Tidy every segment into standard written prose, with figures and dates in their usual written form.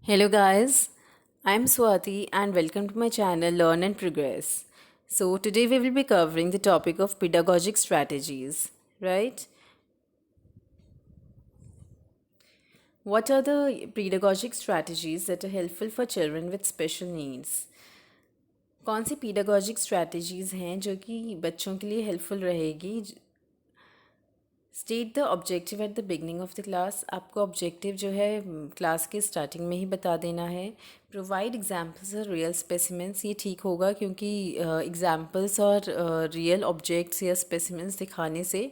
Hello guys, I'm Swati and welcome to my channel Learn and Progress. So today we will be covering the topic of pedagogic strategies, right? What are the pedagogic strategies that are helpful for children with special needs? कौन सी pedagogic strategies हैं जो कि बच्चों के लिए helpful रहेगी? State the objective at the beginning of the class. आपको objective जो है क्लास के स्टार्टिंग में ही बता देना है। प्रोवाइड एग्जाम्पल्स और रियल स्पेसिमेंट्स, ये ठीक होगा क्योंकि एग्जाम्पल्स और रियल ऑब्जेक्ट्स या स्पेसिमेंट्स दिखाने से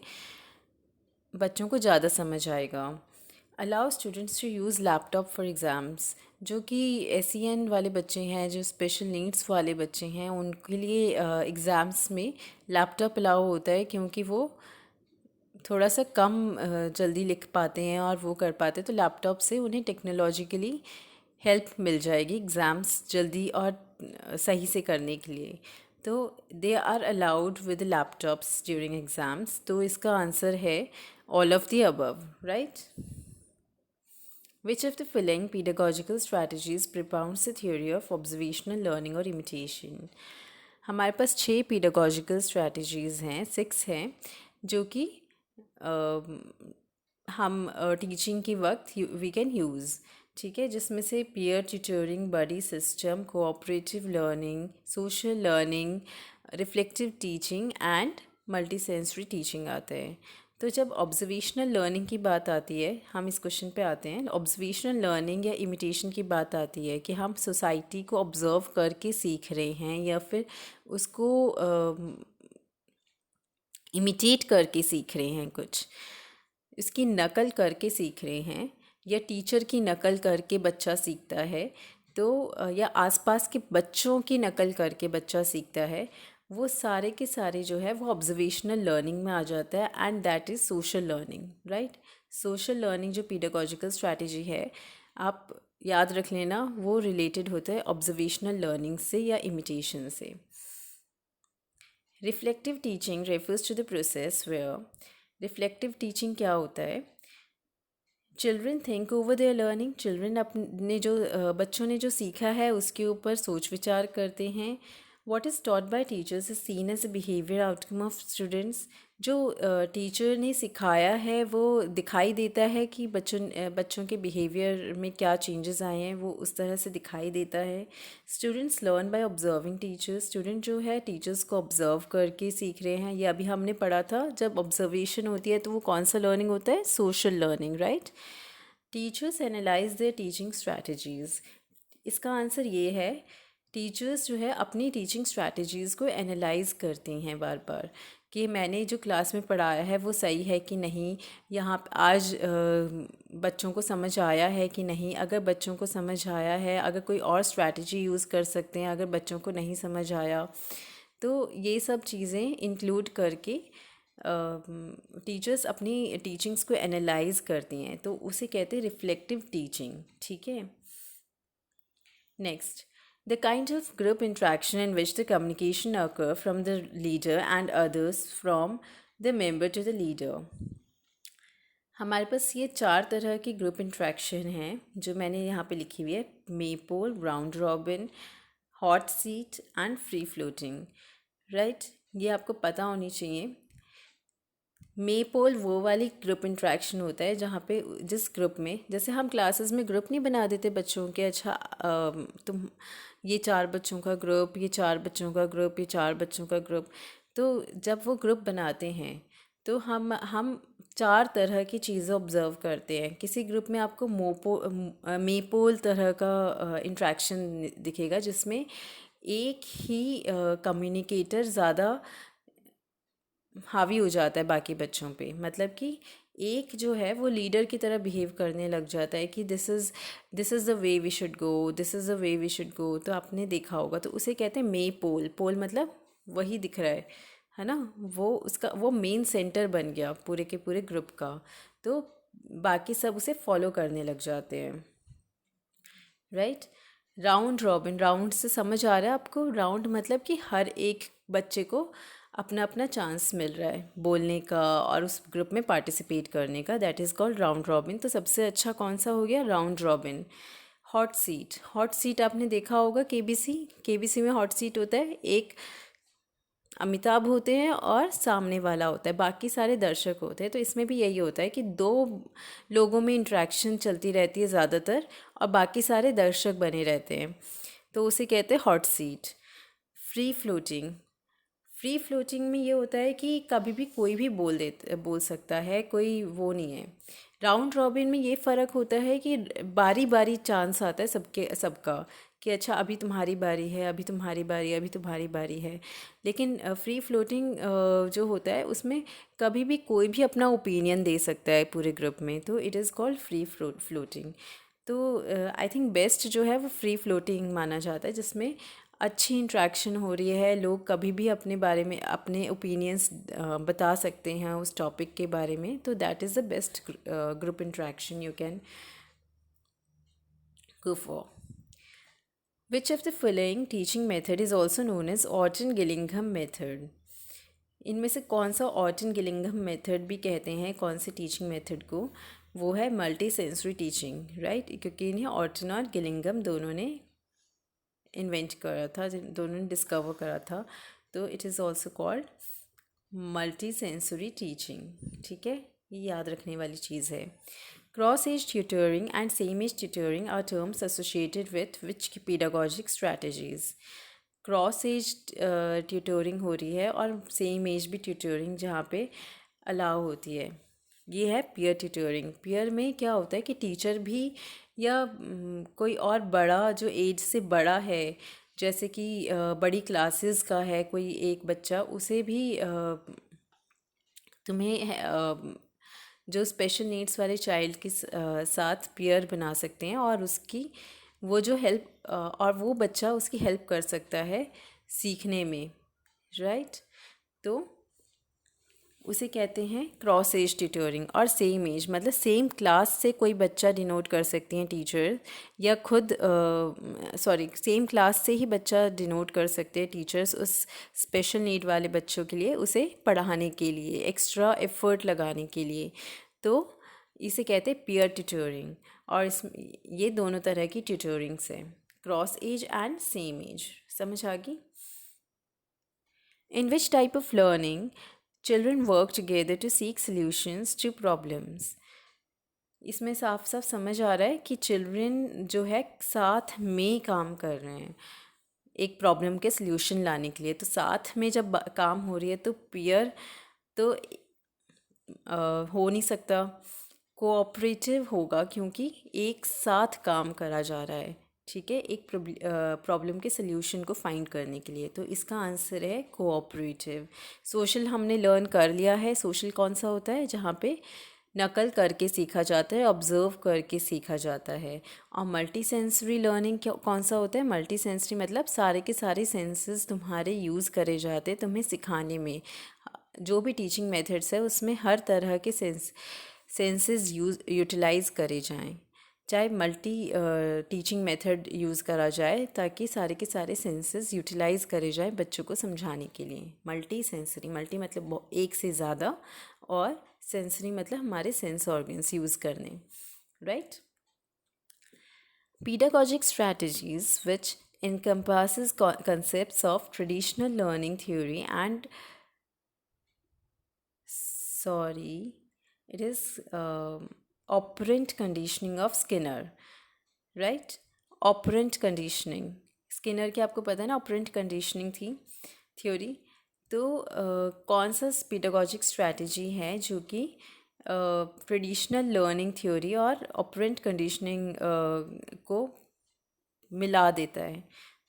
बच्चों को ज़्यादा समझ आएगा। Allow students to use laptop for exams. जो कि SEN वाले बच्चे हैं, जो स्पेशल नीड्स वाले बच्चे हैं, उनके लिए एग्ज़ाम्स में लैपटॉप अलाउ होता है क्योंकि वो थोड़ा सा कम जल्दी लिख पाते हैं और वो कर पाते हैं, तो लैपटॉप से उन्हें टेक्नोलॉजिकली हेल्प मिल जाएगी एग्ज़ाम्स जल्दी और सही से करने के लिए। तो they are allowed with laptops during exams. तो इसका आंसर है all of the above, right. Which of the following pedagogical strategies propounds the theory of observational learning और imitation? हमारे पास 6 pedagogical strategies हैं, 6 हैं, जो कि हम टीचिंग के वक्त वी कैन यूज़, ठीक है। जिसमें से peer tutoring, buddy system, cooperative learning, social learning, reflective teaching and multi sensory teaching आते हैं। तो जब ऑब्जर्वेशनल लर्निंग की बात आती है, हम इस क्वेश्चन पे आते हैं। ऑब्जर्वेशनल लर्निंग या इमिटेशन की बात आती है कि हम सोसाइटी को ऑब्ज़र्व करके सीख रहे हैं या फिर उसको इमिटेट करके सीख रहे हैं, कुछ इसकी नकल करके सीख रहे हैं, या टीचर की नकल करके बच्चा सीखता है। तो या आसपास के बच्चों की नकल करके बच्चा सीखता है। वो सारे के सारे जो है वो ऑब्जर्वेशनल लर्निंग में आ जाता है and that is social learning, right. Social learning जो पीडागोजिकल स्ट्रैटेजी है, आप याद रख लेना, वो रिलेटेड होता है ऑब्जर्वेशनल लर्निंग से या इमिटेशन से। Reflective teaching refers to the process where, reflective teaching क्या होता है? Children think over their learning, children अपने जो बच्चों ने जो सीखा है उसके ऊपर सोच विचार करते हैं। What is taught by teachers is seen as a behaviour outcome of students, जो टीचर ने सिखाया है वो दिखाई देता है कि बच्चों के बिहेवियर में क्या चेंजेस आए हैं, वो उस तरह से दिखाई देता है। Students learn by observing teachers, student जो है टीचर्स को ऑब्जर्व करके सीख रहे हैं। ये अभी हमने पढ़ा था, जब ऑब्जर्वेशन होती है तो वो कौन सा लर्निंग होता है? Social learning, right. Teachers analyse there teaching strategies, इसका आंसर ये है, टीचर्स जो है अपनी टीचिंग स्ट्रैटेजीज़ को एनालाइज करती हैं बार बार कि मैंने जो क्लास में पढ़ाया है वो सही है कि नहीं, यहाँ आज बच्चों को समझ आया है कि नहीं। अगर बच्चों को समझ आया है, अगर कोई और स्ट्रैटेजी यूज़ कर सकते हैं। अगर बच्चों को नहीं समझ आया, तो ये सब चीज़ें इंक्लूड करके टीचर्स अपनी टीचिंग्स को एनालाइज करती हैं, तो उसे कहते हैं रिफ्लेक्टिव टीचिंग, ठीक है। Next, the kind of group interaction in which the communication occur from the leader and others from the member to the leader. हमारे पास ये 4 तरह की ग्रुप इंट्रैक्शन हैं जो मैंने यहाँ पे लिखी हुई है। Maypole, round robin, hot seat and free floating, right. ये आपको पता होनी चाहिए। मेपोल वो वाली ग्रुप इंट्रैक्शन होता है जहाँ पे जिस ग्रुप में, जैसे हम क्लासेस में ग्रुप नहीं बना देते बच्चों के, अच्छा तुम ये 4 बच्चों का ग्रुप, ये 4 बच्चों का ग्रुप, ये 4 बच्चों का ग्रुप। तो जब वो ग्रुप बनाते हैं तो हम 4 तरह की चीज़ें ऑब्ज़र्व करते हैं। किसी ग्रुप में आपको मेपोल तरह का इंट्रैक्शन दिखेगा जिसमें एक ही कम्युनिकेटर ज़्यादा हावी हो जाता है बाकी बच्चों पे। मतलब कि एक जो है वो लीडर की तरह बिहेव करने लग जाता है कि this is the way we should go, this is the way we should go. तो आपने देखा होगा, तो उसे कहते हैं मे पोल। पोल मतलब वही दिख रहा है ना, वो उसका वो मेन सेंटर बन गया पूरे के पूरे ग्रुप का। तो बाकी सब उसे फॉलो करने लग जाते हैं, राइट। राउंड रॉबिन, राउंड से समझ आ रहा है आपको? राउंड मतलब कि हर एक बच्चे को अपना अपना चांस मिल रहा है बोलने का और उस ग्रुप में पार्टिसिपेट करने का, that is called round robin. तो सबसे अच्छा कौन सा हो गया? Round robin. हॉट सीट आपने देखा होगा केबीसी में हॉट सीट होता है, एक अमिताभ होते हैं और सामने वाला होता है, बाकी सारे दर्शक होते हैं। तो इसमें भी यही होता है कि दो लोगों में इंटरेक्शन चलती रहती है ज़्यादातर, और बाकी सारे दर्शक बने रहते हैं, तो उसे कहते हैं hot seat. Free floating, free floating में ये होता है कि कभी भी कोई भी बोल सकता है, कोई वो नहीं है। राउंड रॉबिन में ये फ़र्क होता है कि बारी बारी चांस आता है सबका, कि अच्छा अभी तुम्हारी बारी है, अभी तुम्हारी बारी है, अभी तुम्हारी बारी है। लेकिन फ्री फ्लोटिंग जो होता है उसमें कभी भी कोई भी अपना ओपिनियन दे सकता है पूरे ग्रुप में, तो it is called free floating. तो आई थिंक बेस्ट जो है वो फ्री फ्लोटिंग माना जाता है, जिसमें अच्छी इंट्रैक्शन हो रही है, लोग कभी भी अपने बारे में अपने ओपिनियंस बता सकते हैं उस टॉपिक के बारे में। तो that is the best group interaction you can go for. Which of the following teaching method is also known as Orton-Gillingham method? इनमें से कौन सा ऑर्टन गिलिंघम मेथड भी कहते हैं, कौन से टीचिंग मेथड को? वो है मल्टी सेंसरी टीचिंग, राइट, क्योंकि इन्हें ऑर्टन और गिलिंघम दोनों ने इन्वेंट करा था, दोनों ने डिस्कवर करा था। तो it is also called multi sensory teaching. ठीक है, ये याद रखने वाली चीज़ है। Cross age tutoring and same age tutoring are terms associated with which pedagogic strategies? Cross age tutoring हो रही है और सेम एज भी ट्यूटरिंग जहाँ पे अलाउ होती है, ये है पीयर ट्यूटरिंग। पीयर में क्या होता है कि टीचर भी या कोई और बड़ा जो एज से बड़ा है, जैसे कि बड़ी क्लासेस का है कोई एक बच्चा, उसे भी तुम्हें जो स्पेशल नीड्स वाले चाइल्ड के साथ पीयर बना सकते हैं, और उसकी वो जो हेल्प और वो बच्चा उसकी हेल्प कर सकता है सीखने में, राइट। तो उसे कहते हैं क्रॉस एज ट्यूटरिंग। और सेम एज मतलब सेम क्लास से कोई बच्चा डिनोट कर सकती हैं टीचर, या खुद सेम क्लास से ही बच्चा डिनोट कर सकते हैं टीचर्स उस स्पेशल नीड वाले बच्चों के लिए, उसे पढ़ाने के लिए, एक्स्ट्रा एफर्ट लगाने के लिए। तो इसे कहते हैं पीयर ट्यूटरिंग। और ये दोनों तरह की ट्यूटरिंग्स हैं, cross age and same age. समझ आ गई? In which type of learning children work together to seek solutions to problems? इसमें साफ साफ समझ आ रहा है कि चिल्ड्रन जो है साथ में काम कर रहे हैं एक प्रॉब्लम के सल्यूशन लाने के लिए। तो साथ में जब काम हो रही है तो पीयर तो हो नहीं सकता, कोऑपरेटिव होगा, क्योंकि एक साथ काम करा जा रहा है, ठीक है, एक प्रॉब्लम के सल्यूशन को फाइंड करने के लिए। तो इसका आंसर है कोऑपरेटिव। सोशल हमने लर्न कर लिया है। सोशल कौन सा होता है? जहाँ पे नकल करके सीखा जाता है, ऑब्जर्व करके सीखा जाता है। और मल्टी सेंसरी लर्निंग कौन सा होता है? मल्टी सेंसरी मतलब सारे के सारे सेंसेस तुम्हारे यूज़ करे जाते हैं तुम्हें सिखाने में। जो भी टीचिंग मेथड्स है उसमें हर तरह के सेंसेस यूटिलाइज करे जाएं, चाहे मल्टी टीचिंग मेथड यूज़ करा जाए, ताकि सारे के सारे सेंसेस यूटिलाइज करे जाए बच्चों को समझाने के लिए। मल्टी सेंसरी, मल्टी मतलब एक से ज़्यादा, और सेंसरी मतलब हमारे सेंस ऑर्गन्स यूज़ करने, right. Pedagogic strategies which encompasses concepts of traditional learning theory and it is operant conditioning of Skinner, right? Operant conditioning, Skinner की आपको पता है ना, ऑपरेंट कंडीशनिंग थी थ्योरी। तो कौन सा पेडागॉजिक स्ट्रैटेजी है जो कि ट्रेडिशनल लर्निंग थ्योरी और ऑपरेंट कंडीशनिंग को मिला देता है?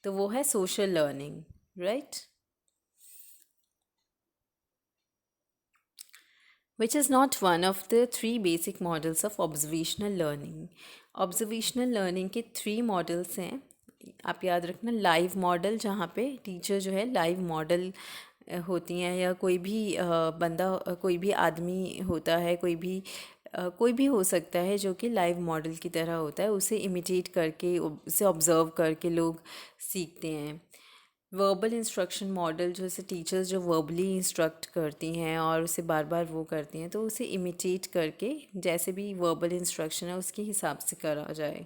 तो वो है social learning, right. Which is not one of the three basic models of observational learning? Observational learning के 3 मॉडल्स हैं, आप याद रखना। लाइव मॉडल, जहाँ पे टीचर जो है लाइव मॉडल होती हैं, या कोई भी बंदा, कोई भी आदमी होता है, कोई भी हो सकता है जो कि लाइव मॉडल की तरह होता है, उसे इमिटेट करके, उसे ऑब्ज़र्व करके लोग सीखते हैं। वर्बल इंस्ट्रक्शन मॉडल, जैसे टीचर्स जो वर्बली इंस्ट्रक्ट करती हैं और उसे बार बार वो करती हैं, तो उसे इमिटेट करके जैसे भी वर्बल इंस्ट्रक्शन है उसके हिसाब से करा जाए।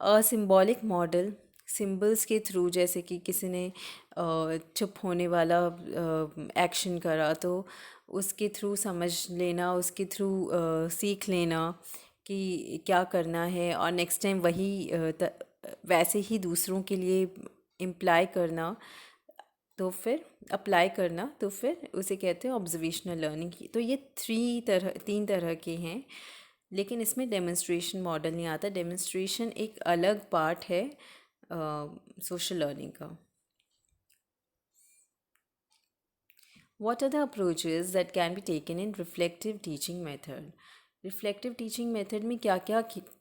सिंबॉलिक मॉडल, सिंबल्स के थ्रू, जैसे कि किसी ने चुप होने वाला एक्शन करा तो उसके थ्रू समझ लेना, उसके थ्रू सीख लेना कि क्या करना है, और नेक्स्ट टाइम वही वैसे ही दूसरों के लिए इम्प्लाई करना, तो फिर अप्लाई करना, तो फिर उसे कहते हैं ऑब्जर्वेशनल लर्निंग की। तो ये तीन तरह के हैं, लेकिन इसमें डेमोन्स्ट्रेशन मॉडल नहीं आता। डेमोन्स्ट्रेशन एक अलग पार्ट है सोशल लर्निंग का। What are the approaches that can be taken in reflective teaching method? Reflective teaching method में क्या क्या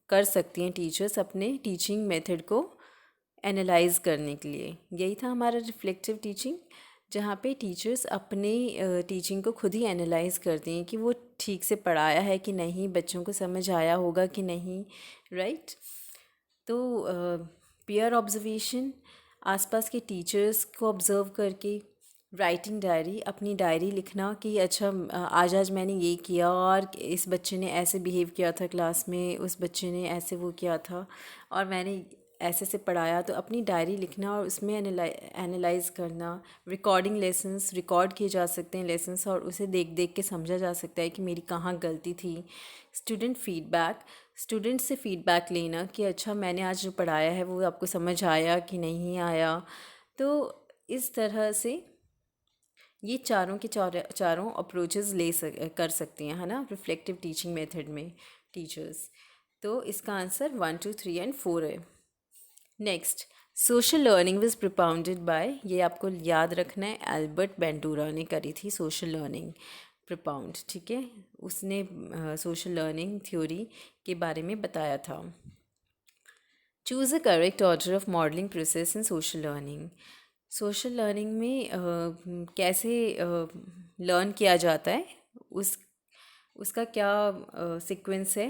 कर सकती हैं टीचर्स अपने टीचिंग मेथड को एनालाइज करने के लिए? यही था हमारा रिफ्लेक्टिव टीचिंग, जहाँ पे टीचर्स अपने टीचिंग को खुद ही एनालाइज करती हैं कि वो ठीक से पढ़ाया है कि नहीं, बच्चों को समझ आया होगा कि नहीं, राइट। तो पीयर ऑब्जर्वेशन, आसपास के टीचर्स को ऑब्ज़र्व करके, राइटिंग डायरी, अपनी डायरी लिखना कि अच्छा आज मैंने ये किया और इस बच्चे ने ऐसे बिहेव किया था क्लास में, उस बच्चे ने ऐसे वो किया था और मैंने ऐसे से पढ़ाया। तो अपनी डायरी लिखना और उसमें एनालाइज करना। रिकॉर्डिंग लेसन्स, रिकॉर्ड किए जा सकते हैं लेसन्स और उसे देख देख के समझा जा सकता है कि मेरी कहाँ गलती थी। स्टूडेंट फीडबैक, स्टूडेंट से फीडबैक लेना कि अच्छा मैंने आज जो पढ़ाया है वो आपको समझ आया कि नहीं आया। तो इस तरह से ये चारों अप्रोचेस कर सकती हैं, है ना, रिफ्लेक्टिव टीचिंग मेथड में टीचर्स। तो इसका आंसर 1, 2, 3 एंड 4 है। Next, social learning was propounded bye, ये आपको याद रखना है, एल्बर्ट बेंडूरा ने करी थी सोशल लर्निंग प्रोपाउंड, ठीक है। उसने सोशल लर्निंग थ्योरी के बारे में बताया था। Choose a correct order of modelling process in social learning. Social learning में कैसे लर्न किया जाता है, उस उसका क्या सीक्वेंस है?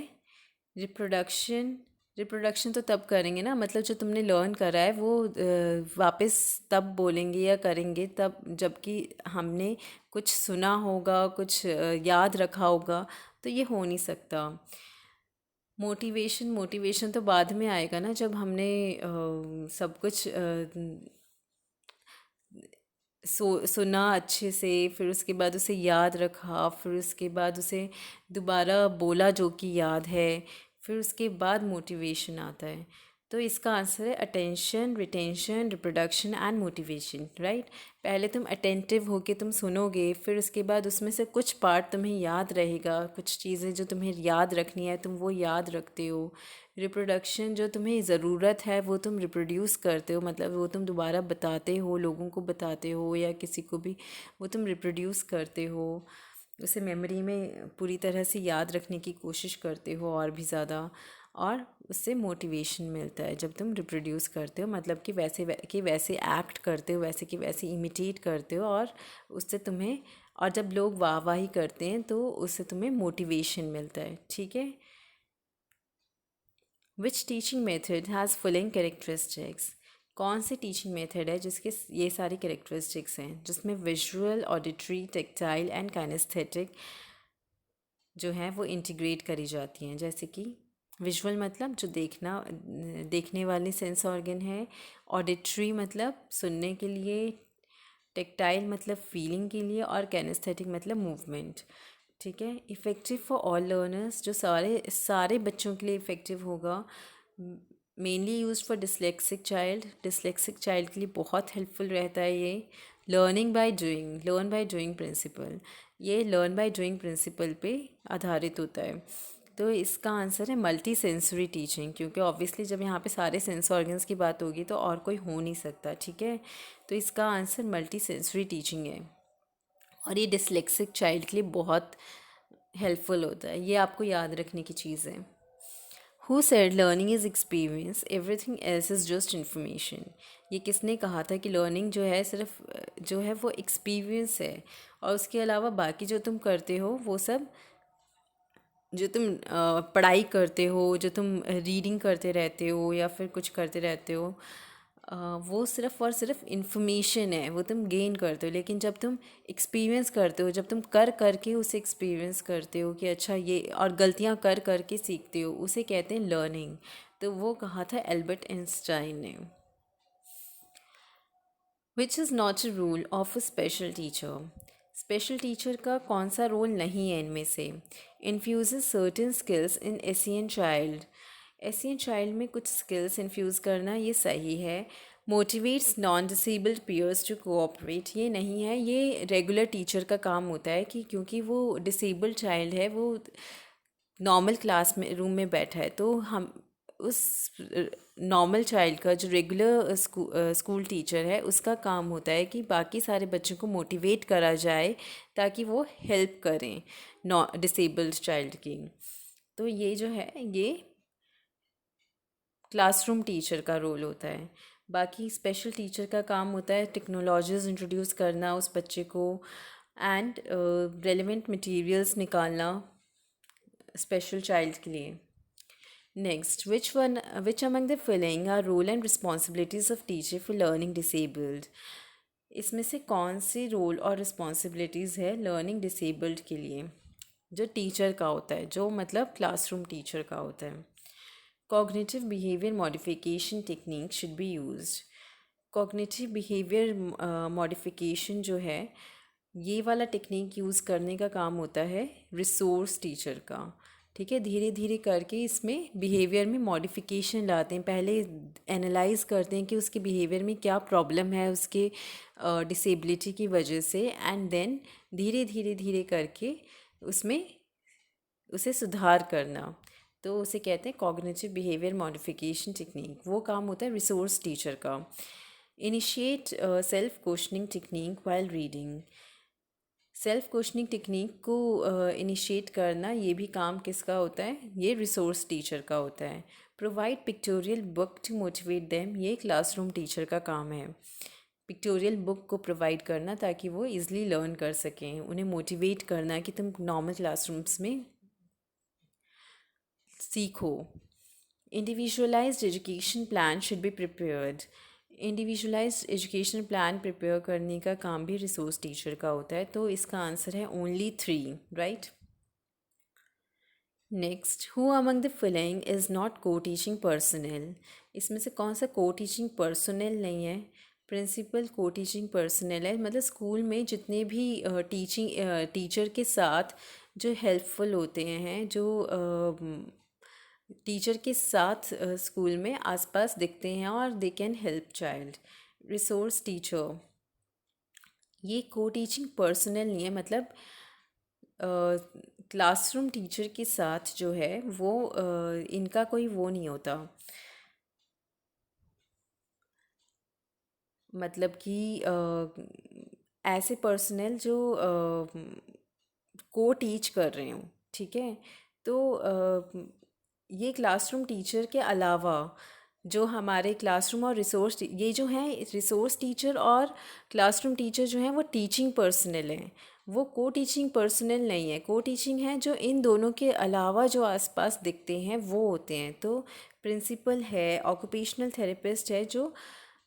रिप्रोडक्शन, रिप्रोडक्शन तो तब करेंगे ना, मतलब जो तुमने लर्न करा है वो वापस तब बोलेंगे या करेंगे तब जबकि हमने कुछ सुना होगा, कुछ याद रखा होगा, तो ये हो नहीं सकता। मोटिवेशन, मोटिवेशन तो बाद में आएगा ना, जब हमने सब कुछ सुना अच्छे से, फिर उसके बाद उसे याद रखा, फिर उसके बाद उसे दोबारा बोला जो कि याद है, फिर उसके बाद मोटिवेशन आता है। तो इसका आंसर है attention, retention, reproduction and motivation, right. पहले तुम अटेंटिव होके तुम सुनोगे, फिर उसके बाद उसमें से कुछ पार्ट तुम्हें याद रहेगा, कुछ चीज़ें जो तुम्हें याद रखनी है तुम वो याद रखते हो। रिप्रोडक्शन, जो तुम्हें ज़रूरत है वो तुम रिप्रोड्यूस करते हो, मतलब वो तुम दोबारा बताते हो, लोगों को बताते हो या किसी को भी, वो तुम रिप्रोड्यूस करते हो, उसे मेमोरी में पूरी तरह से याद रखने की कोशिश करते हो और भी ज़्यादा। और उससे मोटिवेशन मिलता है जब तुम रिप्रोड्यूस करते हो, मतलब कि वैसे एक्ट करते हो, वैसे कि वैसे इमिटेट करते हो, और उससे तुम्हें, और जब लोग वाहवाही करते हैं तो उससे तुम्हें मोटिवेशन मिलता है, ठीक है। Which teaching method has following characteristics? कौन सी टीचिंग मेथड है जिसके ये सारी कैरेक्टरिस्टिक्स हैं, जिसमें visual, auditory, tactile and kinesthetic जो हैं वो इंटीग्रेट करी जाती हैं? जैसे कि विजुअल मतलब जो देखने वाली सेंस ऑर्गन है, ऑडिटरी मतलब सुनने के लिए, टेक्टाइल मतलब फीलिंग के लिए, और कैनेस्थेटिक मतलब मूवमेंट, ठीक है। इफ़ेक्टिव फॉर ऑल लर्नर्स, जो सारे सारे बच्चों के लिए इफ़ेक्टिव होगा। Mainly used for dyslexic child के लिए बहुत हेल्पफुल रहता है ये। Learning by doing, learn by doing principle, ये लर्न बाय डूइंग प्रिंसिपल पे आधारित होता है। तो इसका आंसर है मल्टी सेंसरी टीचिंग, क्योंकि ऑब्वियसली जब यहाँ पे सारे सेंस ऑर्गन्स की बात होगी तो और कोई हो नहीं सकता, ठीक है। तो इसका आंसर मल्टी सेंसरी टीचिंग है, और ये डिसलेक्सिक चाइल्ड के लिए बहुत हेल्पफुल होता है, ये आपको याद रखने की चीज़ है। Who said learning is experience, everything else is just information? ये किसने कहा था कि लर्निंग जो है सिर्फ जो है वो एक्सपीरियंस है, और उसके अलावा बाकी जो तुम करते हो वो सब, जो तुम पढ़ाई करते हो, जो तुम रीडिंग करते रहते हो या फिर कुछ करते रहते हो, वो सिर्फ़ और सिर्फ इन्फॉर्मेशन है, वो तुम गेन करते हो। लेकिन जब तुम एक्सपीरियंस करते हो, जब तुम कर करके उसे एक्सपीरियंस करते हो कि अच्छा ये, और गलतियाँ कर करके सीखते हो, उसे कहते हैं लर्निंग। तो वो कहा था एल्बर्ट आइंस्टाइन ने। Which is not a rule of a special teacher. Special teacher का कौन सा रोल नहीं है इनमें से। Infuse certain skills in Asian child. Asian child में कुछ स्किल्स इन्फ्यूज़ करना ये सही है। Motivates non disabled peers to cooperate, ये नहीं है, ये रेगुलर टीचर का काम होता है कि क्योंकि वो डिसेबल्ड चाइल्ड है, वो नॉर्मल क्लास में रूम में बैठा है, तो हम उस नॉर्मल चाइल्ड का जो रेगुलर स्कूल टीचर है उसका काम होता है कि बाकी सारे बच्चों को मोटिवेट करा जाए ताकि वो हेल्प करें नॉ डिसेबल्ड चाइल्ड की। तो ये जो है ये क्लासरूम टीचर का रोल होता है। बाकी स्पेशल टीचर का काम होता है टेक्नोलॉजीज़ इंट्रोड्यूस करना उस बच्चे को, एंड रेलेवेंट मटेरियल्स निकालना स्पेशल चाइल्ड के लिए। Next, which among the following are role and responsibilities of teacher for learning disabled। इसमें से कौन सी रोल और रिस्पॉन्सिबिलिटीज़ है लर्निंग डिसेबल्ड के लिए जो टीचर का होता है, जो मतलब क्लासरूम टीचर का होता है। Cognitive behaviour modification technique should be used. Cognitive behaviour modification जो है ये वाला टेक्निक यूज़ करने का काम होता है रिसोर्स टीचर का। ठीक है, धीरे धीरे करके इसमें बिहेवियर में मॉडिफिकेशन लाते हैं। पहले एनालाइज करते हैं कि उसके बिहेवियर में क्या प्रॉब्लम है उसके डिसेबिलिटी की वजह से, एंड देन धीरे धीरे धीरे करके उसमें उसे सुधार करना। तो उसे कहते हैं कॉग्निटिव बिहेवियर मॉडिफिकेशन टेक्निक। वो काम होता है रिसोर्स टीचर का। Initiate self questioning technique while reading. Self questioning technique को इनिशिएट करना ये भी काम किसका होता है, ये रिसोर्स टीचर का होता है। Provide pictorial book to motivate them, ये क्लासरूम टीचर का काम है। पिक्टोरियल बुक को प्रोवाइड करना ताकि वो इजली लर्न कर सकें, उन्हें मोटिवेट करना कि तुम नॉर्मल क्लासरूम्स में सीखो। Individualised education plan should be prepared. Individualised education plan prepare करने का काम भी रिसोर्स टीचर का होता है, तो इसका आंसर है only 3, right. Next, who among the following is not co teaching personal. इसमें से कौन सा को टीचिंग पर्सनल नहीं है। प्रिंसिपल को टीचिंग पर्सनल है, मतलब स्कूल में जितने भी टीचर के साथ जो हेल्पफुल होते हैं, जो टीचर के साथ स्कूल में आसपास दिखते हैं और they can help child. Resource teacher ये को टीचिंग पर्सनल नहीं है, मतलब क्लासरूम टीचर के साथ जो है वो इनका कोई वो नहीं होता, मतलब कि ऐसे पर्सनल जो को टीच कर रहे हूँ। ठीक है, तो ये क्लासरूम टीचर के अलावा जो हमारे क्लासरूम और रिसोर्स ये जो हैं रिसोर्स टीचर और क्लासरूम टीचर जो हैं वो टीचिंग पर्सनल हैं, वो को टीचिंग पर्सनल नहीं है। को टीचिंग है जो इन दोनों के अलावा जो आसपास दिखते हैं वो होते हैं। तो प्रिंसिपल है, ऑक्यूपेशनल थेरेपिस्ट है जो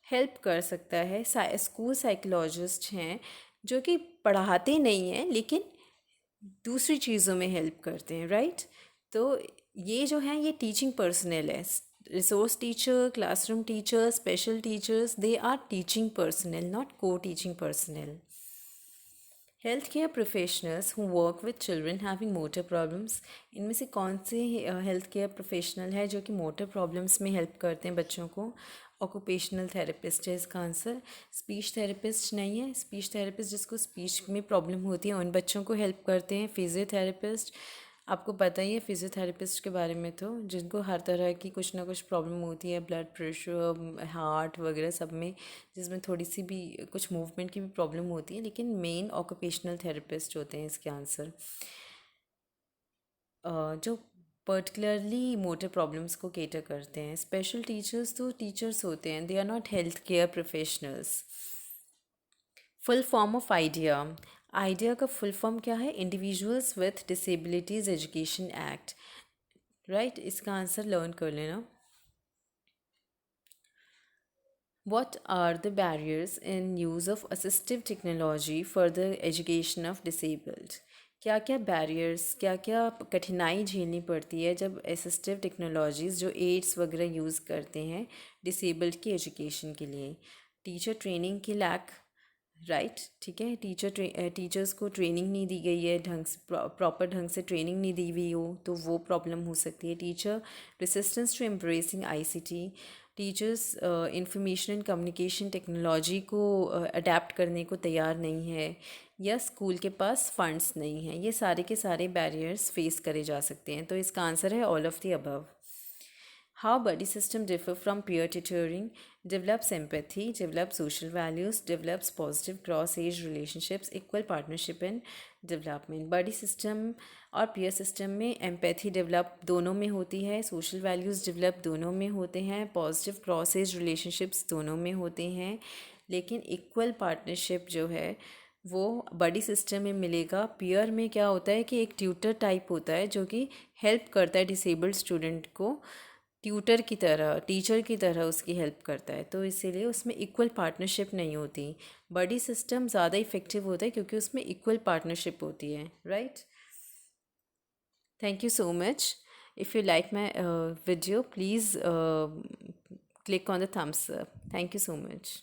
हेल्प कर सकता है, स्कूल साइकोलॉजिस्ट हैं जो कि पढ़ाते नहीं हैं लेकिन दूसरी चीज़ों में हेल्प करते हैं, राइट। तो ये जो हैं ये टीचिंग पर्सनल है। Resource teacher, classroom teacher, special teachers, they are teaching personnel, not co teaching personnel. Health care professionals who work with children having motor problems. इनमें से कौन से हेल्थ केयर प्रोफेशनल है जो कि मोटर प्रॉब्लम्स में help करते हैं बच्चों को। ऑक्यूपेशनल थेरेपिस्ट है इसका आंसर। स्पीच थेरेपिस्ट नहीं है, स्पीच थेरेपिस्ट जिसको स्पीच में प्रॉब्लम होती है उन बच्चों को हेल्प करते हैं। फिजियोथेरेपिस्ट, आपको पता ही है फिजियोथेरेपिस्ट के बारे में, तो जिनको हर तरह की कुछ ना कुछ प्रॉब्लम होती है, ब्लड प्रेशर, हार्ट वगैरह सब में, जिसमें थोड़ी सी भी कुछ मूवमेंट की भी प्रॉब्लम होती है, लेकिन मेन ऑक्यूपेशनल थेरेपिस्ट होते हैं इसके आंसर। जो पर्टिकुलरली मोटर प्रॉब्लम्स को केटर करते हैं। स्पेशल टीचर्स तो टीचर्स होते हैं, they are not health care professionals. Full form of IDEA. IDEA का फुल फॉर्म क्या है, individuals with disabilities education act, right. इसका आंसर लर्न कर लेना। What are the barriers in use of assistive technology for the education of disabled? क्या क्या barriers, क्या क्या कठिनाई झेलनी पड़ती है जब असिस्टिव टेक्नोलॉजीज़ जो एड्स वगैरह यूज़ करते हैं डिसेबल्ड की एजुकेशन के लिए। टीचर ट्रेनिंग की लैक, राइट, ठीक है, टीचर्स को ट्रेनिंग नहीं दी गई है ढंग से, प्रॉपर ढंग से ट्रेनिंग नहीं दी हुई हो तो वो प्रॉब्लम हो सकती है। Teacher resistance to embracing ICT, teachers information and communication technology को अडेप्ट करने को तैयार नहीं है, या स्कूल के पास फंड्स नहीं हैं। ये सारे के सारे बैरियर्स फेस करे जा सकते हैं। तो इसका आंसर है all of the above. How buddy system differ from peer tutoring, develops empathy, develops social values, develops positive cross-age relationships, equal partnership and development। Buddy system और peer सिस्टम में empathy develop दोनों में होती है, social values develop दोनों में होते हैं, पॉजिटिव क्रॉस एज रिलेशनशिप्स दोनों में होते हैं, लेकिन इक्वल पार्टनरशिप जो है वो बड़ी सिस्टम में मिलेगा। पीयर में क्या होता है कि एक ट्यूटर टाइप होता है जो कि हेल्प करता है डिसेबल्ड स्टूडेंट को, ट्यूटर की तरह, टीचर की तरह उसकी हेल्प करता है, तो इसीलिए उसमें इक्वल पार्टनरशिप नहीं होती। बड़ी सिस्टम ज़्यादा इफ़ेक्टिव होता है क्योंकि उसमें इक्वल पार्टनरशिप होती है, right. Thank you so much. If you like my video please click on the thumbs up. Thank you so much.